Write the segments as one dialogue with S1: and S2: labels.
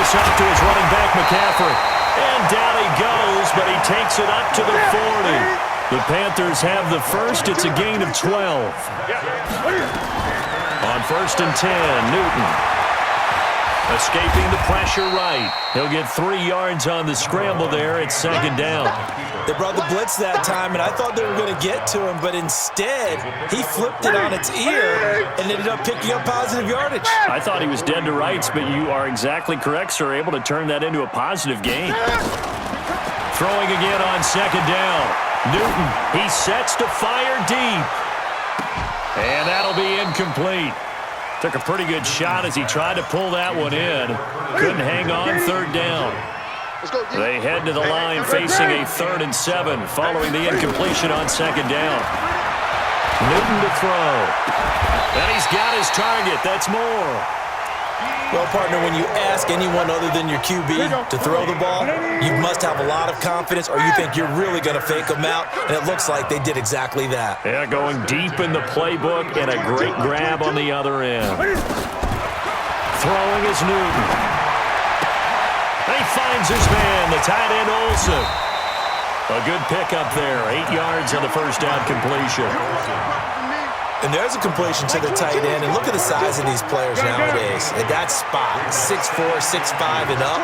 S1: this off to his running back, McCaffrey. And down he goes, but he takes it up to the 40. The Panthers have the first. It's a gain of 12. On 1st and 10, Newton. Escaping the pressure right. He'll get 3 yards on the scramble there. It's 2nd down.
S2: They brought the blitz that time, and I thought they were going to get to him, but instead, he flipped it on its ear and ended up picking up positive yardage.
S1: I thought he was dead to rights, but you are exactly correct, sir. Able to turn that into a positive gain. Throwing again on 2nd down. Newton, he sets to fire deep. And that'll be incomplete. Took a pretty good shot as he tried to pull that one in. Couldn't hang on 3rd down. They head to the line facing a 3rd and 7 following the incompletion on 2nd down. Newton to throw. And he's got his target. That's more.
S2: Well, partner, when you ask anyone other than your QB to throw the ball, you must have a lot of confidence or you think you're really going to fake them out, and it looks like they did exactly that.
S1: Yeah, going deep in the playbook and a great grab on the other end. Throwing is Newton. He finds his man, the tight end Olsen. A good pickup there, 8 yards on the 1st down completion.
S2: And there's a completion to the tight end. And look at the size of these players nowadays. At that spot, 6'4", 6'5", and up.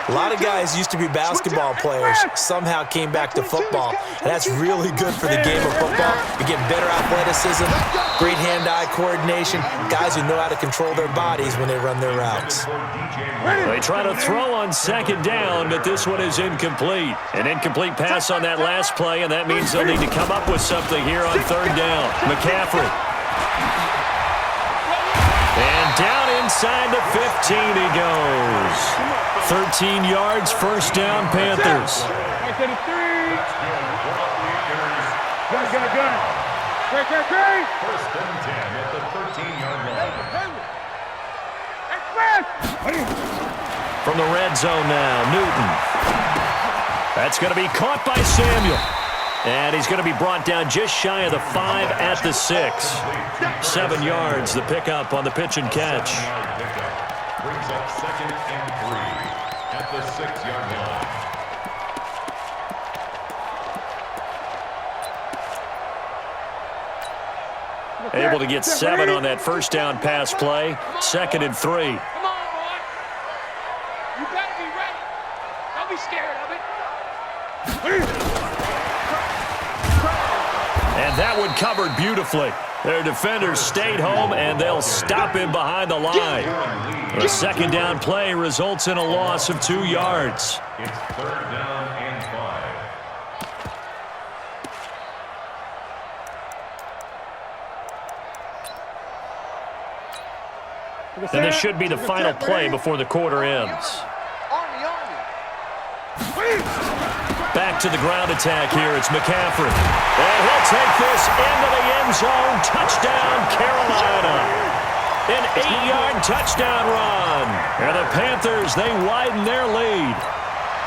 S2: A lot of guys used to be basketball players, somehow came back to football. And that's really good for the game of football. You get better athleticism, great hand-eye coordination, guys who know how to control their bodies when they run their routes.
S1: They try to throw on 2nd down, but this one is incomplete. An incomplete pass on that last play, and that means they'll need to come up with something here on 3rd down. McCaffrey. And down inside the 15 he goes. 13 yards, 1st down, Panthers.
S3: Gun. First and 10 at the 13-yard line.
S1: From the red zone now, Newton. That's going to be caught by Samuel. And he's going to be brought down just shy of the 5 at the 6. 7 yards, the pickup on the pitch and catch.
S3: Brings up 2nd and 3 at the 6-yard line.
S1: Able to get 7 on that 1st down pass play. 2nd and 3.
S4: Come on, boy. You better be ready. Don't be scared of it.
S1: And that one covered beautifully. Their defenders stayed home, and they'll stop him behind the line. The 2nd down play results in a loss of 2 yards.
S3: It's 3rd down and 5.
S1: And this should be the final play before the quarter ends. Back to the ground attack here. It's McCaffrey. And he'll take this into the end zone. Touchdown, Carolina. An 8-yard touchdown run. And the Panthers, they widen their lead.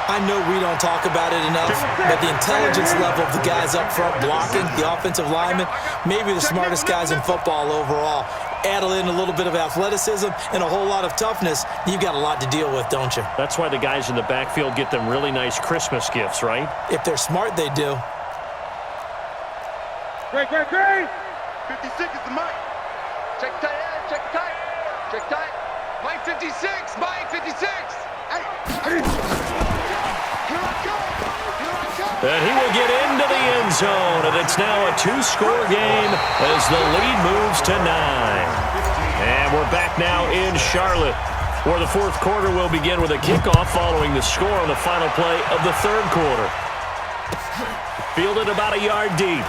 S2: I know we don't talk about it enough, but the intelligence level of the guys up front blocking, the offensive linemen, maybe the smartest guys in football overall. Add in a little bit of athleticism and a whole lot of toughness, you've got a lot to deal with, don't you?
S1: That's why the guys in the backfield get them really nice Christmas gifts, right?
S2: If they're smart, they do.
S4: Great. 56 is the mic. Check tight, check tight. Check tight. Mike 56, Mike 56. Hey.
S1: And he will get into the end zone, and it's now a 2-score game as the lead moves to 9. And we're back now in Charlotte, where the 4th quarter will begin with a kickoff following the score on the final play of the 3rd quarter. Fielded about a yard deep.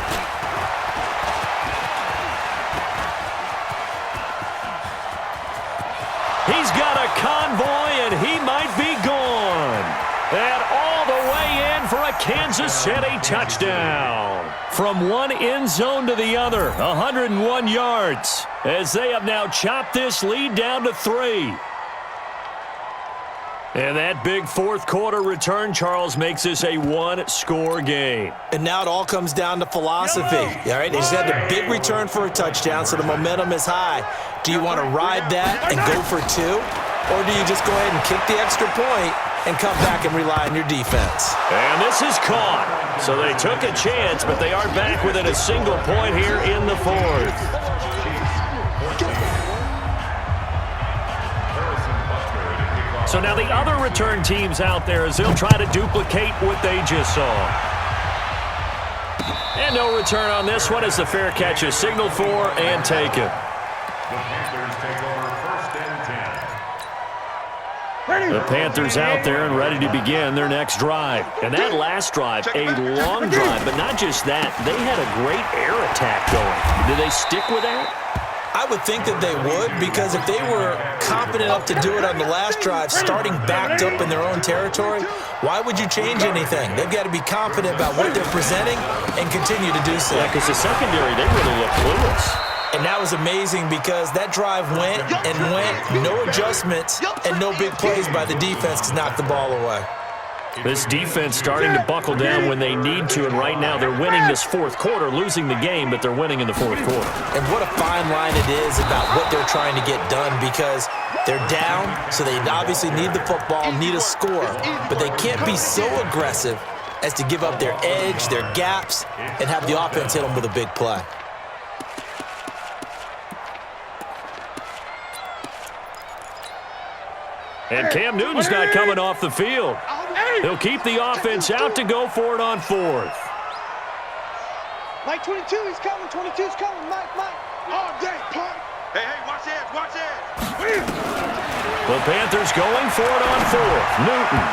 S1: He's got a convoy, and he might be gone. And all the way in for a Kansas City touchdown. From one end zone to the other, 101 yards, as they have now chopped this lead down to 3. And that big 4th quarter return, Charles, makes this a 1-score game.
S2: And now it all comes down to philosophy. All right, they just had the big return for a touchdown, so the momentum is high. Do you want to ride that and go for 2? Or do you just go ahead and kick the extra point and come back and rely on your defense?
S1: And this is caught. So they took a chance, but they are back within a single point here in the fourth. So now the other return teams out there as they'll try to duplicate what they just saw. And no return on this one as the fair catch is signaled for and taken.
S3: The Panthers take over 1st and 10.
S1: The Panthers out there and ready to begin their next drive. And that last drive, a long drive, but not just that. They had a great air attack going. Did they stick with that?
S2: I would think that they would, because if they were confident enough to do it on the last drive, starting backed up in their own territory, why would you change anything? They've got to be confident about what they're presenting and continue to do so.
S1: Yeah, because the secondary, they really look clueless.
S2: And that was amazing because that drive went and went, no adjustments and no big plays by the defense to knock the ball away.
S1: This defense starting to buckle down when they need to, and right now they're winning this fourth quarter, losing the game, but they're winning in the fourth quarter.
S2: And what a fine line it is about what they're trying to get done, because they're down, so they obviously need the football, need a score, but they can't be so aggressive as to give up their edge, their gaps, and have the offense hit them with a big play.
S1: And Cam Newton's not coming off the field. He'll keep the offense out to go for it on fourth.
S5: Mike 22, he's coming. 22's coming. Mike.
S4: All day, punt. Hey, watch that.
S1: The Panthers going for it on fourth. Newton.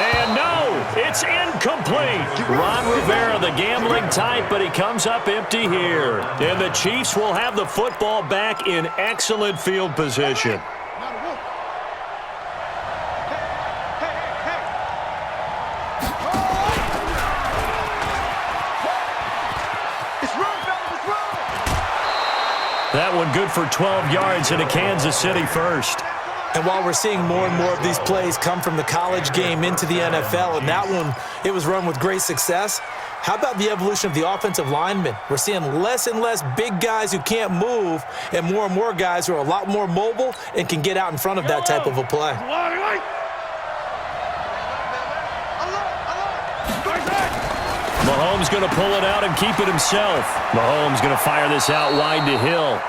S1: And no, it's incomplete. Ron Rivera, the gambling type, but he comes up empty here. And the Chiefs will have the football back in excellent field position. That one good for 12 yards and a Kansas City first.
S2: And while we're seeing more and more of these plays come from the college game into the NFL, and that one, it was run with great success, how about the evolution of the offensive linemen? We're seeing less and less big guys who can't move and more guys who are a lot more mobile and can get out in front of that type of a play.
S1: Mahomes going to pull it out and keep it himself. Mahomes going to fire this out wide to Hill.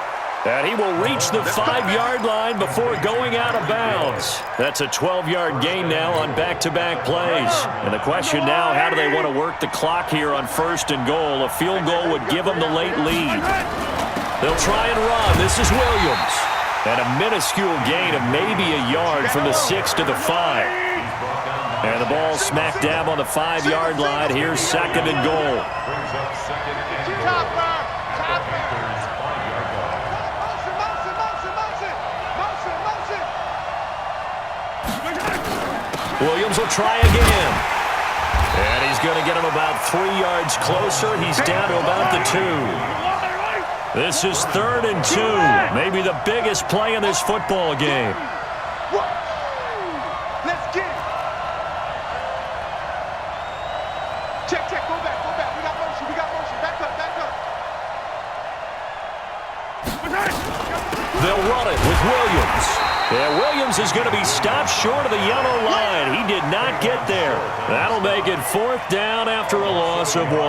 S1: And he will reach the 5-yard line before going out of bounds. That's a 12-yard gain now on back-to-back plays. And the question now, how do they want to work the clock here on 1st and goal? A field goal would give them the late lead. They'll try and run. This is Williams. And a minuscule gain of maybe a yard from the 6 to the 5. And the ball smack dab on the 5-yard line. Here's 2nd and goal.
S3: Brings up 2nd and goal. Panthers 5-yard line.
S1: Williams will try again. And he's going to get him about 3 yards closer. He's down to about the 2. This is 3rd and 2. Maybe the biggest play in this football game.
S4: Let's get it. Check. Go back. We got motion. Back up.
S1: They'll run it with Williams. Yeah, Williams is going to be stopped short of the yellow line. He did not get there. That'll make it 4th down after a loss of 1.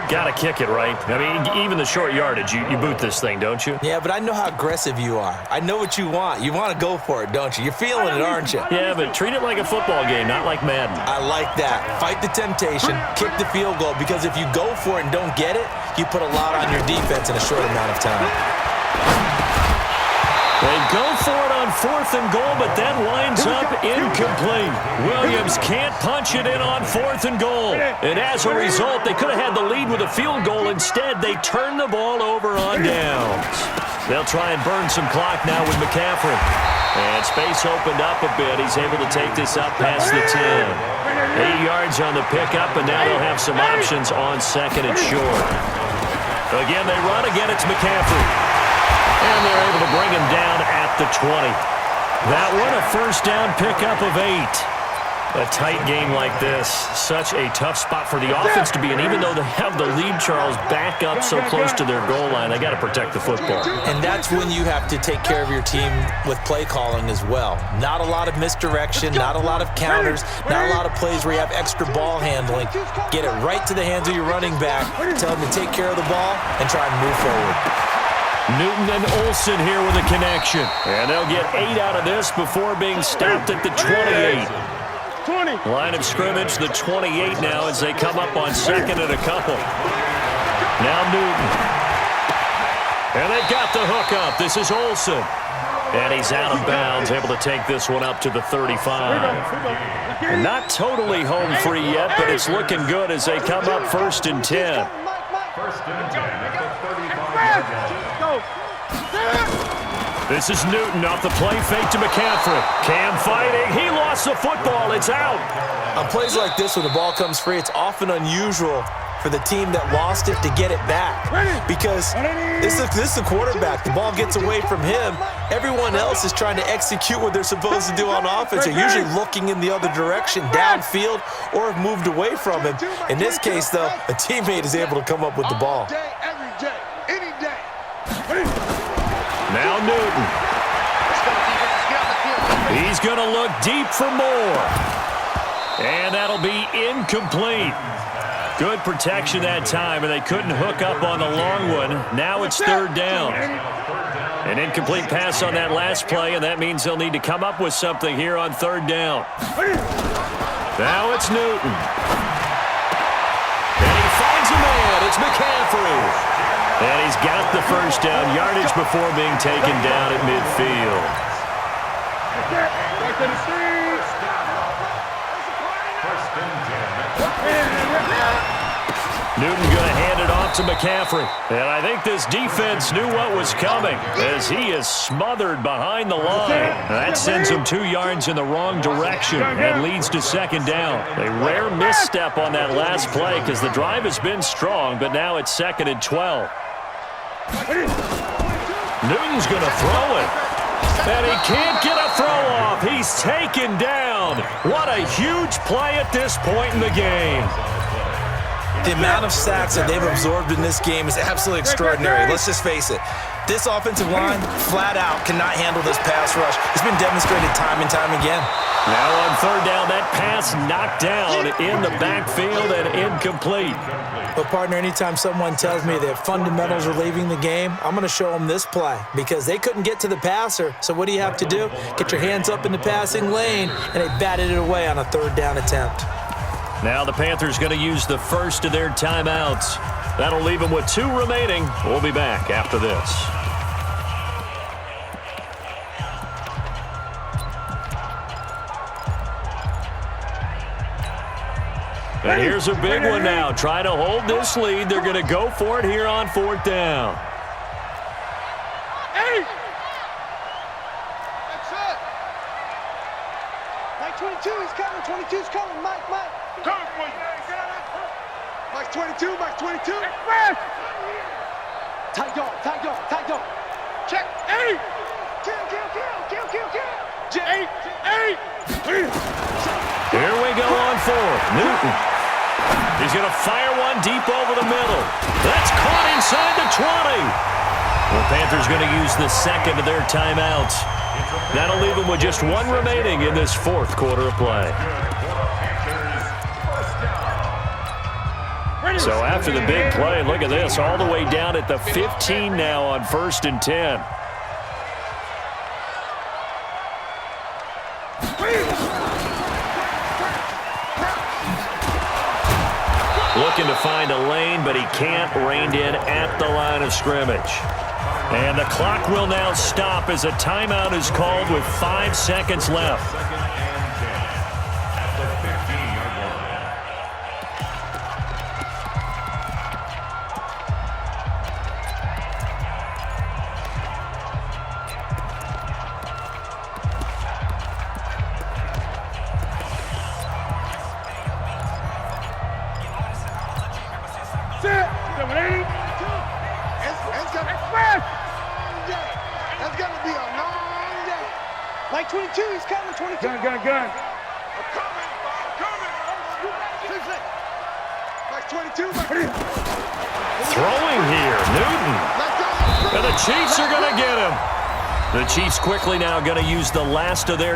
S1: Got to kick it, right? I mean, even the short yardage, you boot this thing, don't you?
S2: Yeah, but I know how aggressive you are. I know what you want. You want to go for it, don't you? You're feeling it, aren't you?
S1: Yeah, but treat it like a football game, not like Madden.
S2: I like that. Fight the temptation, kick the field goal, because if you go for it and don't get it, you put a lot on your defense in a short amount of time.
S1: They go for it on 4th and goal, but that winds up incomplete. Williams can't punch it in on 4th and goal. And as a result, they could have had the lead with a field goal. Instead, they turn the ball over on downs. They'll try and burn some clock now with McCaffrey. And space opened up a bit. He's able to take this up past the 10. 8 yards on the pickup, and now they'll have some options on 2nd and short. Again, they run. Again, it's McCaffrey. And they're able to bring him down at the 20. That one, a 1st down pickup of 8. A tight game like this, such a tough spot for the offense to be in. Even though they have the lead, Charles, back up so close to their goal line, they got to protect the football.
S2: And that's when you have to take care of your team with play calling as well. Not a lot of misdirection, not a lot of counters, not a lot of plays where you have extra ball handling. Get it right to the hands of your running back, tell them to take care of the ball, and try and move forward.
S1: Newton and Olsen here with a connection. And they'll get 8 out of this before being stopped at the 28.
S5: 20.
S1: Line of scrimmage, the 28 now as they come up on second and a couple. Now Newton. And they've got the hook up. This is Olsen. And he's out of bounds, able to take this one up to the 35. And not totally home free yet, but it's looking good as they come up 1st and 10.
S3: First and 10 at the 35-yard line.
S1: This is Newton off the play fake to McCaffrey. Cam fighting. He lost the football. It's out.
S2: On plays like this, when the ball comes free, it's often unusual for the team that lost it to get it back. Because this is the quarterback. The ball gets away from him. Everyone else is trying to execute what they're supposed to do on offense. They're usually looking in the other direction, downfield, or have moved away from him. In this case, though, a teammate is able to come up with the ball.
S4: All day, every day, any day.
S1: Now Newton. He's going to look deep for more. And that'll be incomplete. Good protection that time, and they couldn't hook up on the long one. Now it's 3rd down. An incomplete pass on that last play, and that means they'll need to come up with something here on 3rd down. Now it's Newton. And he finds a man. It's McCaffrey. And he's got the first down yardage before being taken down at midfield. Newton going to hand it off to McCaffrey. And I think this defense knew what was coming as he is smothered behind the line. That sends him 2 yards in the wrong direction and leads to 2nd down. A rare misstep on that last play because the drive has been strong, but now it's 2nd and 12. Newton's going to throw it. And he can't get a throw off. He's taken down. What a huge play at this point in the game.
S2: The amount of sacks that they've absorbed in this game is absolutely extraordinary. Let's just face it. This offensive line, flat out, cannot handle this pass rush. It's been demonstrated time and time again.
S1: Now on 3rd down, that pass knocked down in the backfield and incomplete.
S2: But, partner, anytime someone tells me that fundamentals are leaving the game, I'm going to show them this play because they couldn't get to the passer. So what do you have to do? Get your hands up in the passing lane, and they batted it away on a 3rd down attempt.
S1: Now the Panthers going to use the first of their timeouts. That'll leave them with 2 remaining. We'll be back after this. And here's a big one now. Trying to hold this lead. They're going to go for it here on 4th down.
S5: Hey! That's it. Mike 22 is coming. 22's coming. Mike.
S4: Come for you. Mike's 22, Mike's 22.
S5: Tight dog.
S4: Check.
S5: Hey! Kill. Eight.
S1: Here we go on 4th. Newton. He's going to fire one deep over the middle. That's caught inside the 20. The Panthers going to use the 2nd of their timeouts. That'll leave them with just 1 remaining in this 4th quarter of play. So after the big play, look at this, all the way down at the 15 now on 1st and 10. Looking to find a lane, but he can't. Reined in at the line of scrimmage. And the clock will now stop as a timeout is called with 5 seconds left.
S4: That's gonna be a long day.
S5: Mike 22, he's coming. 22.
S4: Gun. I'm coming.
S1: Throwing here, Newton. And the Chiefs are going to get him. The Chiefs quickly now going to use the last of their